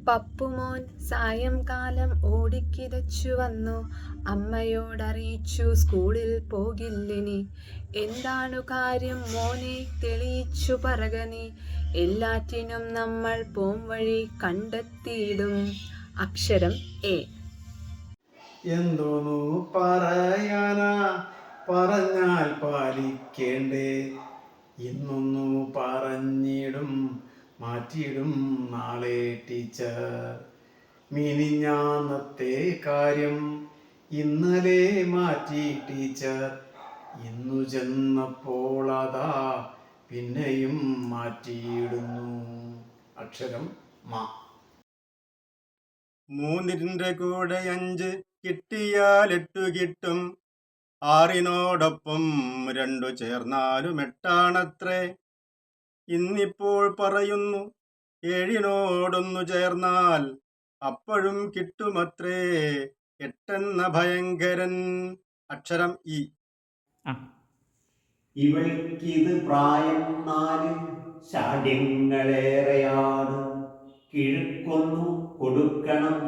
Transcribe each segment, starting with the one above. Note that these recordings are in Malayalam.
പപ്പുമോൻ സായംകാലം ഓടിക്കിതച്ചു വന്നു. അമ്മയോടറിയിച്ചു സ്കൂളിൽ പോകില്ലിനി. എന്താണു കാര്യം മോനെ, തെളിയിച്ചു പറകനി. എല്ലാറ്റിനും നമ്മൾ പോംവഴി കണ്ടെത്തിയിടും. അക്ഷരം എ. എന്തോന്നു പറയാനാ, പറഞ്ഞാൽ പാലിക്കേണ്ടേ. ഇന്നൊന്നു പറഞ്ഞിടും, മാറ്റിയിടും നാളെ ടീച്ചർ. മിനിഞ്ഞാന്നത്തെ കാര്യം ഇന്നലെ മാറ്റി ടീച്ചർ. ഇന്നു ചെന്നപ്പോൾ അതാ പിന്നെയും മാറ്റിയിടുന്നു. അക്ഷരം മാ. 3 കൂടെ 5 കിട്ടിയാൽ 8 കിട്ടും. 6നോടൊപ്പം 2 ചേർന്നാലും 8ആണത്രേ. ഇന്നിപ്പോൾ പറയുന്നു 7നോടൊന്നു ചേർന്നാൽ അപ്പോഴും കിട്ടുമത്രേ 8 ഭയങ്കരൻ. അക്ഷരം ഇ. ഇവൾക്കിത് പ്രായം 4, ശാഠ്യങ്ങളേറെയാണ്. കിഴുക്കൊന്നു കൊടുക്കണം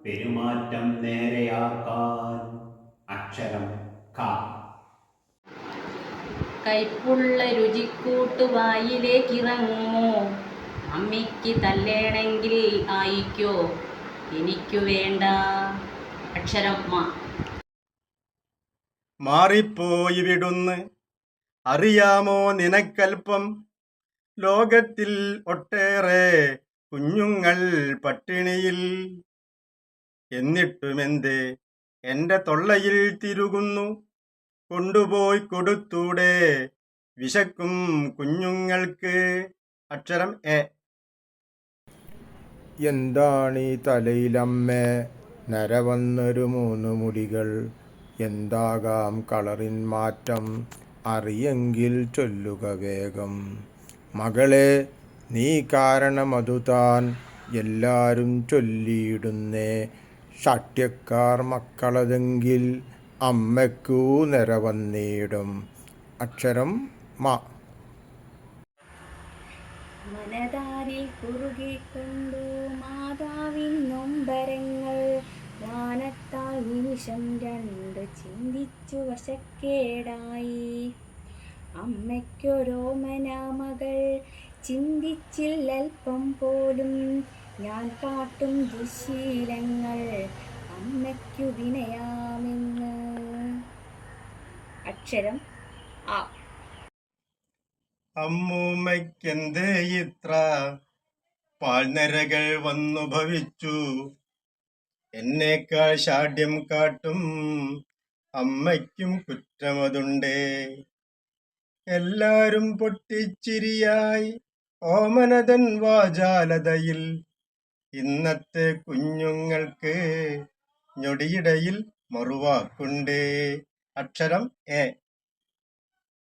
പെരുമാറ്റം നേരെയാക്കാൻ. അക്ഷരം ക. കൈപ്പുള്ള രുചിക്കൂട്ട് വായിലേക്കിറങ്ങുമോ? അമ്മയ്ക്ക് തല്ലേണമെങ്കിൽ ആയിക്കോ, എനിക്കു വേണ്ട. അക്ഷരം മ. മാറിപ്പോയി വിടുന്ന് അറിയാമോ നിനക്കൽപ്പം. ലോകത്തിൽ ഒട്ടേറെ കുഞ്ഞുങ്ങൾ പട്ടിണിയിൽ. എന്നിട്ടുമെന്തേ എൻ്റെ തൊള്ളയിൽ തിരുകുന്നു. കൊണ്ടുപോയി കൊടുത്തൂടെ വിശക്കും കുഞ്ഞുങ്ങൾക്ക്. അക്ഷരം എ. എന്താണീ തലയിലമ്മേ നരവന്നൊരു 3 മുടികൾ. എന്താകാം കളറിൻ മാറ്റം, അറിയെങ്കിൽ ചൊല്ലുക വേഗം. മകളെ നീ കാരണമതു താൻ എല്ലാരും ചൊല്ലിയിടുന്നേ. ശാഠ്യക്കാർ മക്കളതെങ്കിൽ അമ്മയ്ക്കു നിരവന്നിടും. അക്ഷരം മ. മനതാരിൽ കുറുകിക്കൊണ്ടു മാതാവിൻ നൊമ്പരങ്ങൾ. ജ്ഞാനത്താൽ നിമിഷം 2 ചിന്തിച്ചു വശക്കേടായി. അമ്മയ്ക്കൊരോമന മകൾ ചിന്തിച്ചില്ലൽപ്പം പോലും. ഞാൻ കാട്ടും ദുശീലങ്ങൾ അമ്മയ്ക്കു വിനയാമെന്ന്. അക്ഷരം ആ. അമ്മൂമ്മയ്ക്കെന്തേ ഇത്ര പാൽനരകൾ വന്നു ഭവിച്ചു. എന്നേക്കാൾ ശാഠ്യം കാട്ടും അമ്മയ്ക്കും കുറ്റമതുണ്ടേ. എല്ലാരും പൊട്ടിച്ചിരിയായി ഓമനതൻ വാചാലതയിൽ. ഇന്നത്തെ കുഞ്ഞുങ്ങൾക്ക് ഞൊടിയിടയിൽ മറുവാക്കുണ്ടേ. അക്ഷരം എ.